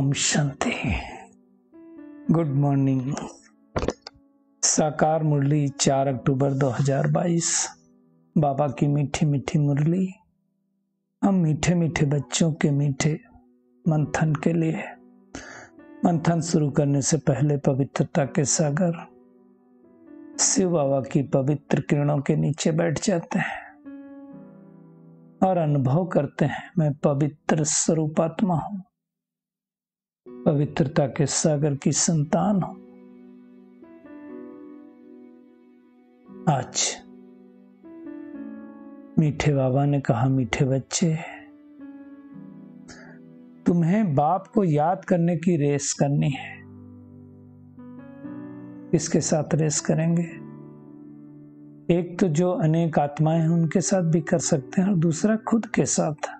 Om Shanti. Good morning. साकार मुरली 4 अक्टूबर 2022। बाबा की मीठी मीठी मुरली हम मीठे मीठे बच्चों के मीठे मंथन के लिए। मंथन शुरू करने से पहले पवित्रता के सागर शिव बाबा की पवित्र किरणों के नीचे बैठ जाते हैं और अनुभव करते हैं, मैं पवित्र स्वरूपात्मा हूं, पवित्रता के सागर की संतान हूं। आज मीठे बाबा ने कहा, मीठे बच्चे, तुम्हें बाप को याद करने की रेस करनी है। किसके साथ रेस करेंगे? एक तो जो अनेक आत्माएं हैं उनके साथ भी कर सकते हैं, और दूसरा खुद के साथ।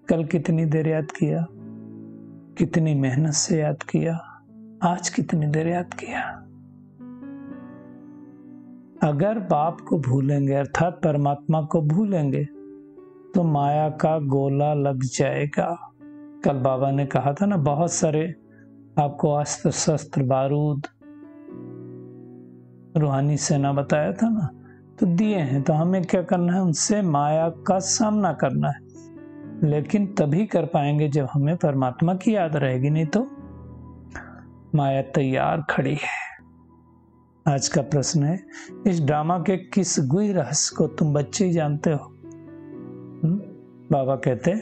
कल कितनी देर याद किया, कितनी मेहनत से याद किया, आज कितनी देर याद किया। अगर बाप को भूलेंगे अर्थात परमात्मा को भूलेंगे तो माया का गोला लग जाएगा। कल बाबा ने कहा था ना, बहुत सारे आपको अस्त्र शस्त्र बारूद रूहानी सेना बताया था ना, तो दिए हैं। तो हमें क्या करना है? उनसे माया का सामना करना है, लेकिन तभी कर पाएंगे जब हमें परमात्मा की याद रहेगी, नहीं तो माया तैयार खड़ी है। आज का प्रश्न है, इस ड्रामा के किस गुह्य रहस्य को तुम बच्चे ही जानते हो? बाबा कहते,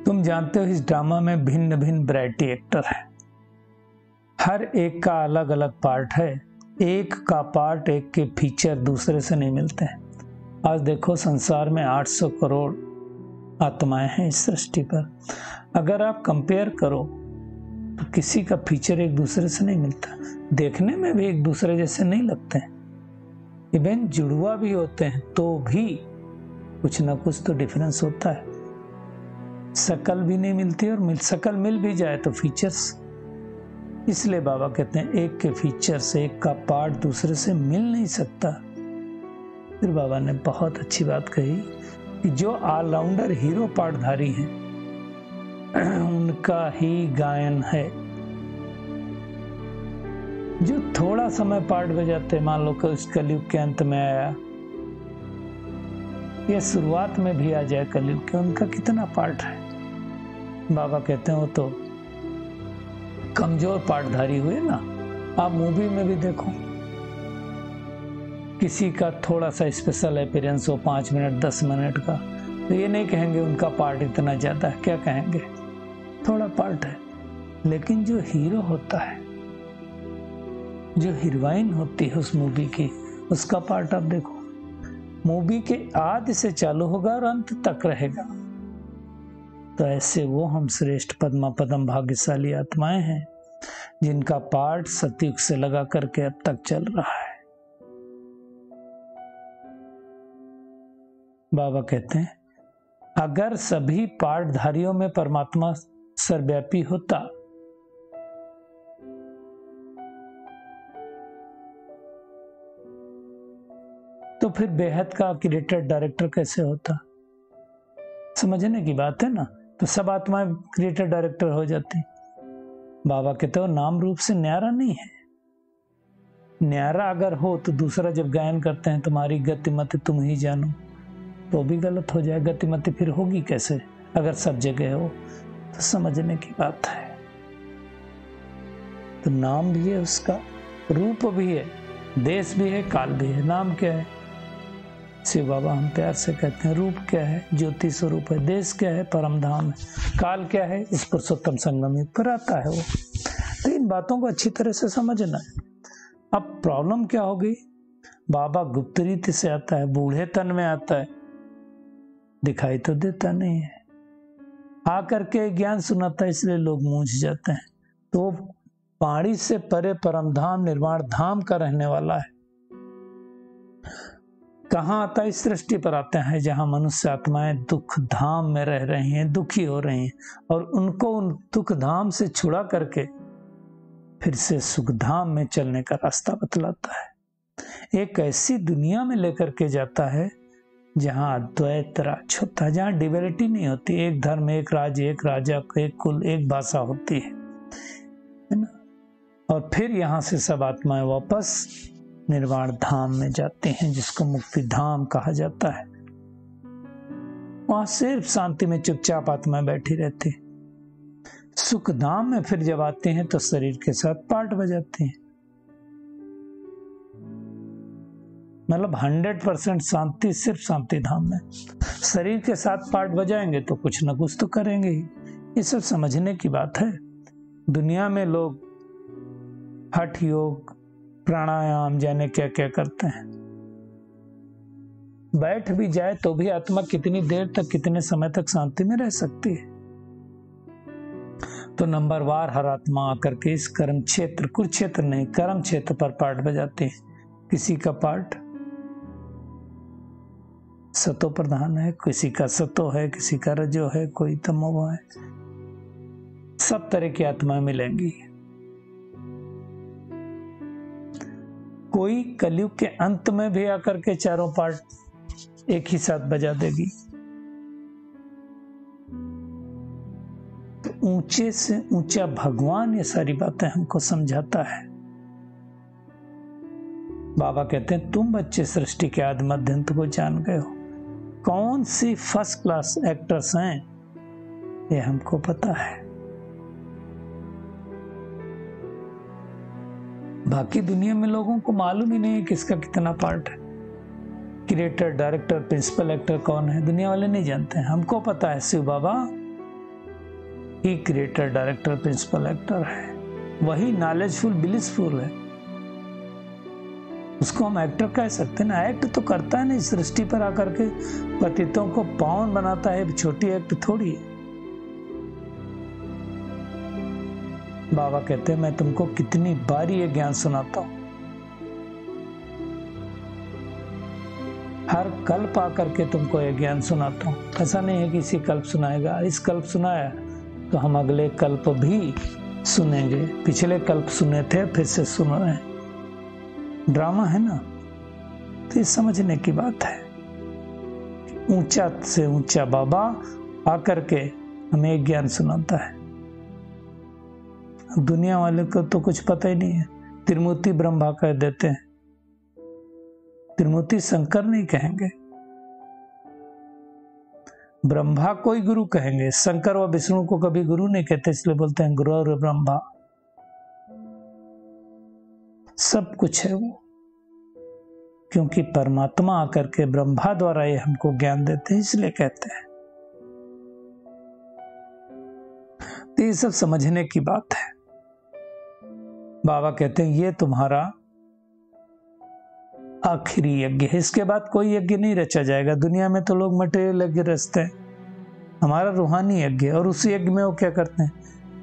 तुम जानते हो इस ड्रामा में भिन्न भिन्न वैरायटी एक्टर है, हर एक का अलग अलग पार्ट है। एक का पार्ट, एक के फीचर दूसरे से नहीं मिलते हैं। आज देखो, संसार में 800 करोड़ आत्माएं हैं इस सृष्टि पर। अगर आप कंपेयर करो तो किसी का फीचर एक दूसरे से नहीं मिलता। देखने में भी एक दूसरे जैसे नहीं लगते हैं। इवन जुड़वा भी होते हैं तो भी कुछ ना कुछ तो डिफरेंस होता है। शकल भी नहीं मिलती, और शकल मिल भी जाए तो फीचर्स। इसलिए बाबा कहते हैं, एक के फीचर से, एक का पार्ट दूसरे से मिल नहीं सकता। फिर बाबा ने बहुत अच्छी बात कही कि जो ऑलराउंडर हीरो पार्टधारी हैं उनका ही गायन है। जो थोड़ा समय पार्ट बजाते, मान लो कि उस कलयुग के अंत में आया या शुरुआत में भी आ जाए कलयुग के, उनका कितना पार्ट है? बाबा कहते हैं वो तो कमजोर पार्टधारी हुए ना। आप मूवी में भी देखो, किसी का थोड़ा सा स्पेशल अपीयरेंस हो, 5 मिनट 10 मिनट का, तो ये नहीं कहेंगे उनका पार्ट इतना ज्यादा है। क्या कहेंगे? थोड़ा पार्ट है। लेकिन जो हीरो होता है, जो हीरोइन होती है उस मूवी की, उसका पार्ट आप देखो, मूवी के आदि से चालू होगा और अंत तक रहेगा। तो ऐसे वो हम श्रेष्ठ पद्मा पदम भाग्यशाली आत्माएं हैं जिनका पार्ट सतयुग से लगा करके अब तक चल रहा है। बाबा कहते हैं, अगर सभी पार्टधारियों में परमात्मा सर्वव्यापी होता तो फिर बेहद का क्रिएटर डायरेक्टर कैसे होता? समझने की बात है ना। तो सब आत्माएं क्रिएटर डायरेक्टर हो जाती। बाबा कहते हो, नाम रूप से न्यारा नहीं है। न्यारा अगर हो तो दूसरा जब गायन करते हैं, तुम्हारी गतिमति तुम ही जानो, तो भी गलत हो जाए। गतिमति फिर होगी कैसे अगर सब जगह हो? तो समझने की बात है। तो नाम भी है उसका, रूप भी है, देश भी है, काल भी है। नाम क्या है? शिव बाबा हम प्यार से कहते हैं। रूप क्या है? ज्योति स्वरूप है। देश क्या है? परम धाम है। काल क्या है? इस पुरुषोत्तम संगम युग पर आता है वो। तो इन बातों को अच्छी तरह से समझना है। अब प्रॉब्लम क्या होगी? बाबा गुप्त रीति से आता है, बूढ़े तन में आता है, दिखाई तो देता नहीं है। आकर के ज्ञान सुनाता है, इसलिए लोग मूंझ जाते हैं। तो पाणी से परे परम धाम निर्वाण धाम का रहने वाला है। कहाँ आता है? इस सृष्टि पर आते हैं जहां मनुष्य आत्माएं दुख धाम में रह रही हैं, दुखी हो रही हैं, और उनको उन दुख धाम से छुड़ा करके फिर से सुख धाम में चलने का रास्ता बतलाता है। एक ऐसी दुनिया में लेकर के जाता है जहां अद्वैत राज होता है, जहां डिविनिटी नहीं होती, एक धर्म, एक राज्य, एक राजा, एक कुल, एक भाषा होती है ना। और फिर यहाँ से सब आत्माएं वापस निर्वाण धाम में जाते हैं, जिसको मुक्ति धाम कहा जाता है। वहां सिर्फ शांति में चुपचाप आत्माएं बैठी रहती। सुख धाम में फिर जब आते हैं तो शरीर के साथ पार्ट बजाते हैं। मतलब 100% शांति सिर्फ शांति धाम में। शरीर के साथ पार्ट बजाएंगे तो कुछ न कुछ तो करेंगे ही। ये सब समझने की बात है। दुनिया में लोग हठ योग, प्राणायाम, जाने क्या क्या करते हैं। बैठ भी जाए तो भी आत्मा कितनी देर तक, कितने समय तक शांति में रह सकती है। तो नंबरवार हर आत्मा आकर के इस कर्म क्षेत्र, कुरुक्षेत्र नहीं, कर्म क्षेत्र पर पार्ट बजाते हैं। किसी का पार्ट सतो प्रधान है, किसी का सतो है, किसी का रजो है, कोई तमो है। सब तरह की आत्माएं मिलेंगी। कोई कलयुग के अंत में भी आकर के चारों पार्ट एक ही साथ बजा देगी। तो ऊंचे से ऊंचा भगवान ये सारी बातें हमको समझाता है। बाबा कहते हैं तुम बच्चे सृष्टि के आदि मध्य अंत को जान गए हो। कौन सी फर्स्ट क्लास एक्टर्स हैं ये हमको पता है। बाकी दुनिया में लोगों को मालूम ही नहीं है किसका कितना पार्ट है। क्रिएटर, डायरेक्टर, प्रिंसिपल एक्टर कौन है, दुनिया वाले नहीं जानते हैं। हमको पता है शिव बाबा ही क्रिएटर, डायरेक्टर, प्रिंसिपल एक्टर है। वही नॉलेजफुल, ब्लिसफुल है। उसको हम एक्टर कह सकते हैं ना। एक्ट तो करता है नहीं, सृष्टि पर आकर के पतितों को पावन बनाता है। छोटी एक्ट थोड़ी है। बाबा कहते हैं मैं तुमको कितनी बारी ये ज्ञान सुनाता हूं। हर कल्प आकर के तुमको ये ज्ञान सुनाता हूं। ऐसा नहीं है कि इसी कल्प सुनाएगा। इस कल्प सुनाया तो हम अगले कल्प भी सुनेंगे। पिछले कल्प सुने थे, फिर से सुन रहे हैं। ड्रामा है ना। तो ये समझने की बात है। ऊंचा से ऊंचा बाबा आकर के हमें ज्ञान सुनाता है। दुनिया वाले को तो कुछ पता ही नहीं है। त्रिमूर्ति ब्रह्मा कह देते हैं, त्रिमूर्ति शंकर नहीं कहेंगे। ब्रह्मा को ही गुरु कहेंगे। शंकर व विष्णु को कभी गुरु नहीं कहते, इसलिए बोलते हैं गुरु और ब्रह्मा। सब कुछ है वो, क्योंकि परमात्मा आकर के ब्रह्मा द्वारा ये हमको ज्ञान देते हैं, इसलिए कहते हैं। तो ये सब समझने की बात है। बाबा कहते हैं ये तुम्हारा आखिरी यज्ञ है। इसके बाद कोई यज्ञ नहीं रचा जाएगा। दुनिया में तो लोग मटेरियल यज्ञ रचते हैं, हमारा रूहानी यज्ञ है। और उस यज्ञ में वो क्या करते हैं,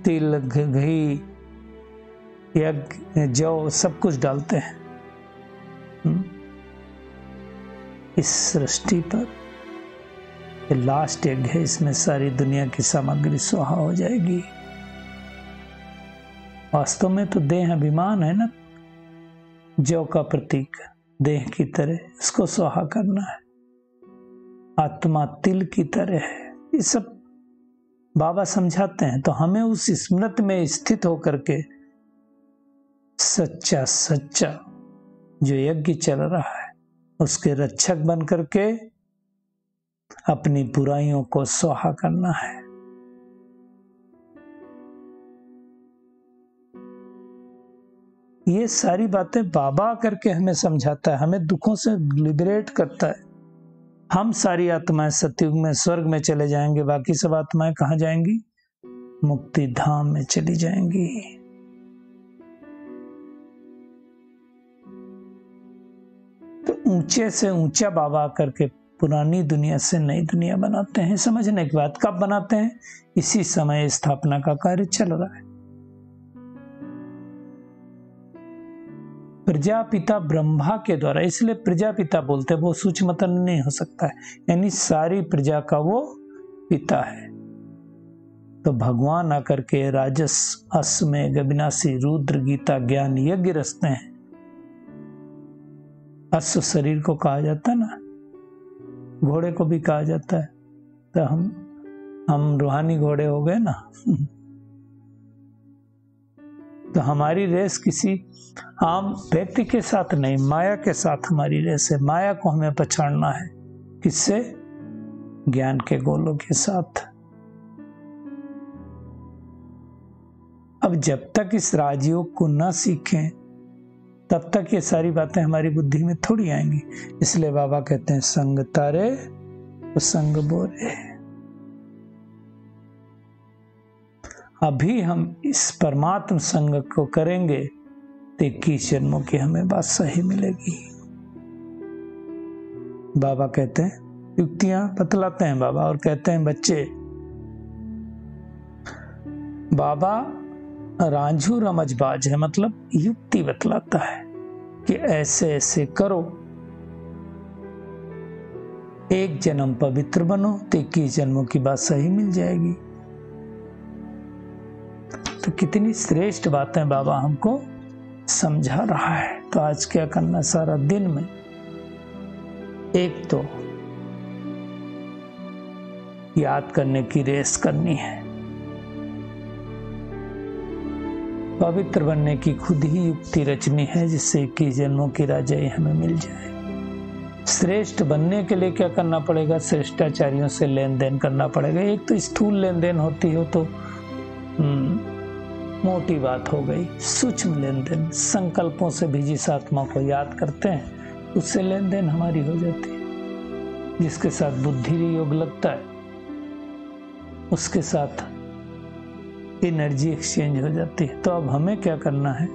तिल, घी, यज्ञ, जौ, सब कुछ डालते हैं। इस सृष्टि पर लास्ट यज्ञ है। इसमें सारी दुनिया की सामग्री स्वाहा हो जाएगी। वास्तव में तो देह अभिमान है ना, जौ का प्रतीक, देह की तरह इसको स्वाहा करना है। आत्मा तिल की तरह है। ये सब बाबा समझाते हैं। तो हमें उस स्मृति में स्थित होकर के सच्चा सच्चा जो यज्ञ चल रहा है उसके रक्षक बन करके अपनी बुराइयों को स्वाहा करना है। ये सारी बातें बाबा करके हमें समझाता है, हमें दुखों से लिबरेट करता है। हम सारी आत्माएं सतयुग में स्वर्ग में चले जाएंगे, बाकी सब आत्माएं कहाँ जाएंगी, मुक्ति धाम में चली जाएंगी। तो ऊंचे से ऊंचा बाबा करके पुरानी दुनिया से नई दुनिया बनाते हैं। समझने की बात, कब बनाते हैं, इसी समय स्थापना का कार्य चल रहा है। प्रजापिता ब्रह्मा के द्वारा, इसलिए प्रजापिता बोलते हैं, वो सूक्ष्मतन नहीं हो सकता है, यानी सारी प्रजा का वो पिता है। तो भगवान आकर के राजस, अश्वमेध, अविनाशी, रुद्र, गीता, ज्ञान यज्ञ रचते हैं। अश्व शरीर को कहा जाता है ना, घोड़े को भी कहा जाता है। तो हम रूहानी घोड़े हो गए ना। तो हमारी रेस किसी आम व्यक्ति के साथ नहीं, माया के साथ हमारी रेस है। माया को हमें पछाड़ना है। किससे? ज्ञान के गोलों के साथ। अब जब तक इस राजयोग को न सीखें तब तक ये सारी बातें हमारी बुद्धि में थोड़ी आएंगी। इसलिए बाबा कहते हैं संग तारे तो संग बोरे। अभी हम इस परमात्म संग को करेंगे तो 21 जन्मों की हमें बात सही मिलेगी। बाबा कहते हैं, युक्तियां बतलाते हैं बाबा और कहते हैं बच्चे, बाबा रांझू रमजबाज है, मतलब युक्ति बतलाता है कि ऐसे ऐसे करो, एक जन्म पवित्र बनो तो 21 जन्मों की बात सही मिल जाएगी। तो कितनी श्रेष्ठ बातें बाबा हमको समझा रहा है। तो आज क्या करना, सारा दिन में एक तो याद करने की रेस करनी है, पवित्र बनने की खुद ही युक्ति रचनी है जिससे 21 जन्मों की राजाई हमें मिल जाए। श्रेष्ठ बनने के लिए क्या करना पड़ेगा? श्रेष्ठाचार्यों से लेन देन करना पड़ेगा। एक तो स्थूल लेन देन होती हो तो मोटी बात हो गई, सूक्ष्म लेन देन, संकल्पों से भी जिस आत्मा को याद करते हैं उससे लेन देन हमारी हो जाती है। जिसके साथ बुद्धि योग लगता है उसके साथ एनर्जी एक्सचेंज हो जाती है। तो अब हमें क्या करना है?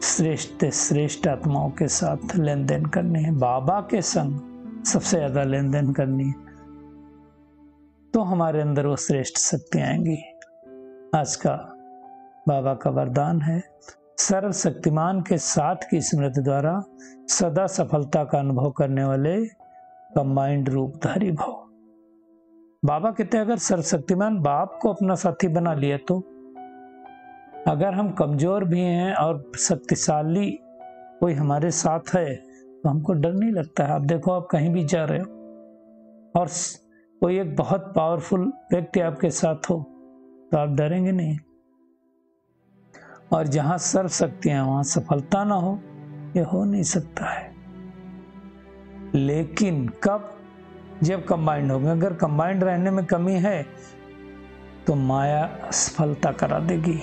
श्रेष्ठ श्रेष्ठ आत्माओं के साथ लेन देन करनी है, बाबा के संग सबसे ज्यादा लेन देन करनी है, तो हमारे अंदर वो श्रेष्ठ शक्ति आएंगी। आज का बाबा का वरदान है, सर्वशक्तिमान के साथ की स्मृति द्वारा सदा सफलता का अनुभव करने वाले कंबाइंड रूपधारी भव। बाबा कहते हैं अगर सर्वशक्तिमान बाप को अपना साथी बना लिया तो अगर हम कमजोर भी हैं और शक्तिशाली कोई हमारे साथ है तो हमको डर नहीं लगता है। आप देखो, आप कहीं भी जा रहे हो और कोई एक बहुत पावरफुल व्यक्ति आपके साथ हो तो आप डरेंगे नहीं। और जहां सर्व शक्तियां वहां सफलता ना हो, ये हो नहीं सकता है। लेकिन कब? जब कंबाइंड होंगे। अगर कंबाइंड रहने में कमी है तो माया असफलता करा देगी।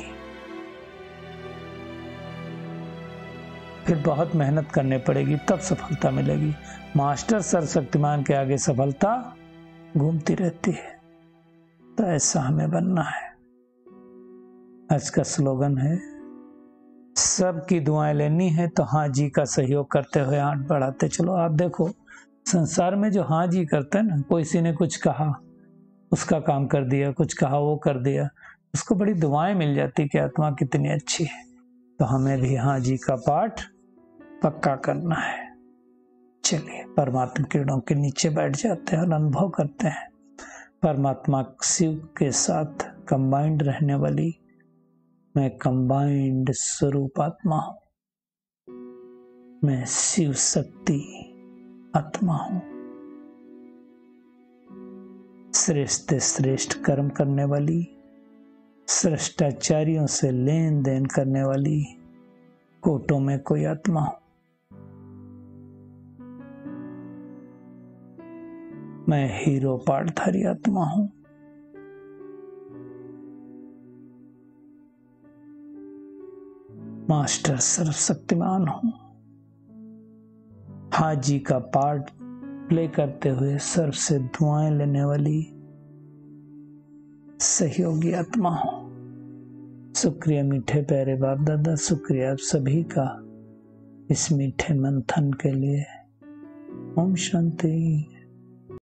फिर बहुत मेहनत करनी पड़ेगी तब सफलता मिलेगी। मास्टर सर्वशक्तिमान के आगे सफलता घूमती रहती है। तो ऐसा हमें बनना है। आज का स्लोगन है, सबकी दुआएं लेनी है तो हाँ जी का सहयोग करते हुए हाथ बढ़ाते चलो। आप देखो, संसार में जो हाँ जी करते हैं ना, किसी ने कुछ कहा उसका काम कर दिया, कुछ कहा वो कर दिया, उसको बड़ी दुआएं मिल जाती कि आत्मा कितनी अच्छी है। तो हमें भी हाँ जी का पाठ पक्का करना है। चलिए परमात्मा किरणों के नीचे बैठ जाते हैं और अनुभव करते हैं परमात्मा शिव के साथ कंबाइंड रहने वाली मैं कंबाइंड स्वरूप आत्मा हूं, मैं शिव शक्ति आत्मा हूं। श्रेष्ठ श्रेष्ठ कर्म करने वाली, श्रेष्ठाचार्यों से लेन देन करने वाली कोटों में कोई आत्मा हूं। मैं हीरो पाठधारी आत्मा हूं। मास्टर सर्वशक्तिमान हूं। हाजी का पार्ट प्ले करते हुए सर्व से दुआएं लेने वाली सहयोगी आत्मा हूं। शुक्रिया मीठे प्यारे बाप दादा, शुक्रिया आप सभी का इस मीठे मंथन के लिए। ओम शांति।